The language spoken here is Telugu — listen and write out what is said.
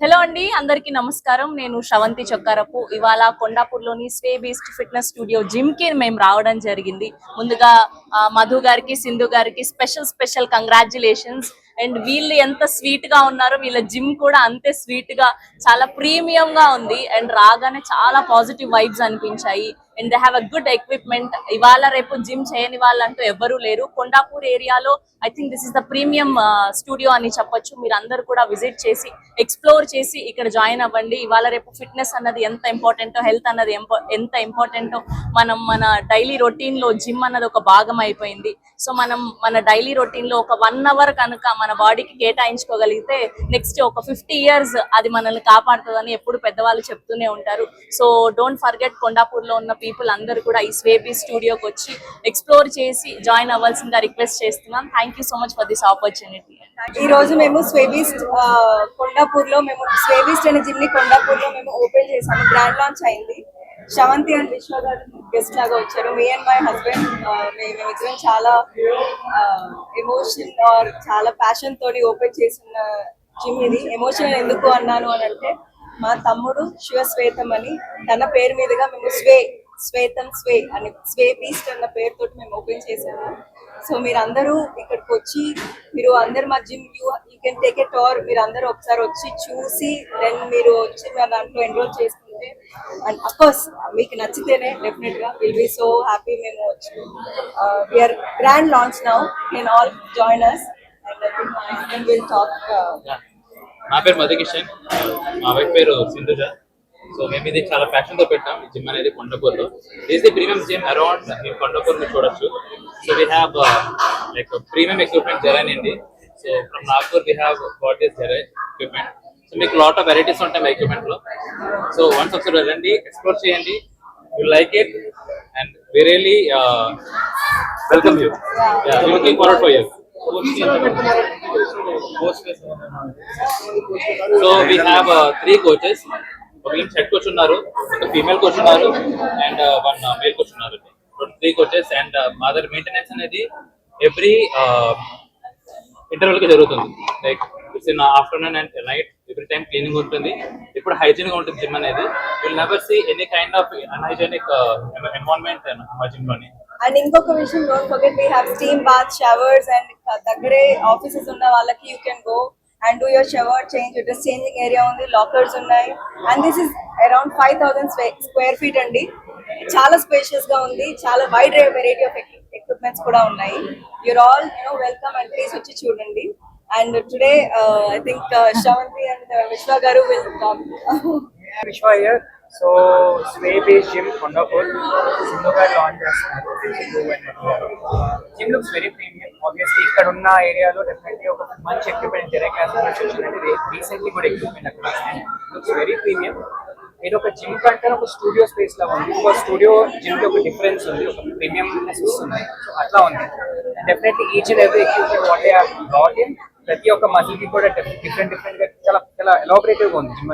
హలో అండి, అందరికీ నమస్కారం. నేను శ్రవంతి చొక్కారపు. ఇవాళ కొండాపూర్లోని స్వే బీస్ట్ ఫిట్నెస్ స్టూడియో జిమ్ కి మేము రావడం జరిగింది. ముందుగా మధు గారికి, సింధు గారికి స్పెషల్ కంగ్రాచులేషన్స్. అండ్ వీళ్ళు ఎంత స్వీట్ గా ఉన్నారో వీళ్ళ జిమ్ కూడా అంతే స్వీట్ గా, చాలా ప్రీమియం గా ఉంది. అండ్ రాగానే చాలా పాజిటివ్ వైబ్స్ అనిపించాయి. And they have a good equipment. ఇవాళ రేపు జిమ్ చేయని వాళ్ళంటూ ఎవరూ లేరు. కొండాపూర్ ఏరియాలో I think this is the premium studio అని చెప్పొచ్చు. మీరు అందరు కూడా విజిట్ చేసి ఎక్స్ప్లోర్ చేసి ఇక్కడ జాయిన్ అవ్వండి. ఇవాళ రేపు ఫిట్నెస్ అన్నది ఎంత ఇంపార్టెంటో, హెల్త్ అన్నది ఎంత ఇంపార్టెంటో మన డైలీ రొటీన్ లో జిమ్ అన్నది ఒక భాగం అయిపోయింది. సో మనం మన డైలీ రొటీన్ లో ఒక 1 అవర్ కనుక మన బాడీకి కేటాయించుకోగలిగితే నెక్స్ట్ ఒక 50 years అది మనల్ని కాపాడుతుందని ఎప్పుడు పెద్దవాళ్ళు చెప్తూనే ఉంటారు. సో డోంట్ ఫర్గెట్, కొండాపూర్ లో ఉన్న పీపుల్ అందరూ కూడా ఈ స్వేబీ స్టూడియోకి వచ్చి ఎక్స్ప్లోర్ చేసి జాయిన్ అవ్వాల్సిందిగా రిక్వెస్ట్ చేస్తున్నాం. Thank you so much for this opportunity. ఈ రోజు మేము స్వేబీస్ట్ కొండాపూర్ లో స్వేబీస్ట్ అనే జిమ్ ని కొండాపూర్ లో మేము ఓపెన్ చేసాము. గ్రాండ్ లాంచ్ అయింది. శ్రవంతి అండ్ విశ్వ గారు గెస్ట్ లాగా వచ్చారు. మీ అండ్ మై హస్బెండ్ మేమిద్దరం చాలా ఎమోషన్ ఆర్ చాలా ప్యాషన్ తోని ఓపెన్ చేసిన జిమ్ ఇది. ఎమోషన్ ఎందుకు అన్నాను అని అంటే, మా తమ్ముడు శివశ్వేతం అని తన పేరు మీదుగా మేము శ్వేతం అని స్వే బీస్ట్ అన్న పేరుతో మేము ఓపెన్ చేసాము. సో మీరు అందరూ ఇక్కడికి వచ్చి మీరు అందరు మా gym you can take a tour. మీరు అందరూ ఒకసారి వచ్చి చూసి దెన్ మీరు వచ్చి మా దాంట్లో ఎన్రోల్ చేసుకుంటే, అండ్ అఫ్కోర్స్ మీకు నచ్చితేనే డెఫినెట్ గా విల్ బి సో హ్యాపీ. మేము వచ్చి we are grand launch now, can all join us and will talk. నా పేరు మధుకిషన్, మా వైఫ్ పేరు సింధుజ. సో మేము ఇది చాలా ప్యాషన్ తో పెట్టాం ఈ జిమ్ అనేది కొండాపూర్లో. Is the premium gym around మీరు కొండాపూర్ మీరు చూడొచ్చు. So we have like premium equipment Jerai అండి. So from Nagpur we have got this Jerai equipment. So మీకు లాట్ ఆఫ్ వెరైటీస్ ఉంటాయి మా ఎక్విప్మెంట్ లో. సో వన్స్ ఒకసారి రండి, ఎక్స్ప్లోర్ చేయండి, you like it and we really welcome you. Looking forward for you. So we have 3 coaches. ఒక హెడ్ కోచ్ ఉన్నారు, ఒక ఫీమేల్ కోచ్ ఉన్నారు అండ్ 1 మేల్ కోచ్ ఉన్నారు. 3 coaches. అండ్ మదర్ మెయింటెనెన్స్ అనేది ఎవ్రీ ఇంటర్వెల్ కి జరుగుతుంది. Like it's in afternoon and night every time cleaning ఉంటుంది. ఇప్పుడు హైజీన్ గా ఉంటుంది జిమ్ అనేది. Will never see any kind of unhygienic environment మా జిమ్ లోని. అండ్ ఇంకొక విషయం, don't forget we have steam bath, showers and దగ్గరే ఆఫీసెస్ ఉన్న వాళ్ళకి you can go and do your shower change. Dress changing area undi, lockers unnai, and this is around 5000 square feet andi. Chala spacious ga undi, chala wide variety of equipments kuda unnai. You're all welcome and please vachi chudandi. And today I think Shravanti and Vishwa garu will talk. Vishwa here. So Sway Based Gym Kondapur Sindhu garu launch chestunaru. Gym looks very premium. Obviously ikkada unna area lo definitely oka manchi equipment direct class వచ్చేసింది. Recently good equipment అక్కడ. Looks very premium. ఇది ఒక జిమ్ కంటే ఒక స్టూడియో స్పేస్ లా ఉంది. ఒక స్టూడియో జిమ్ కి ఒక డిఫరెన్స్ ఉంది, ఒక ప్రీమియంనెస్ వస్తుంది. సో అట్లా ఉంది. Definitely each and every equipment what they have brought in, ప్రతి ఒక్క మజిల్ కి కూడా డిఫరెంట్ గా చాలా ఎలాబరేటివ్ గా ఉంది జిమ్.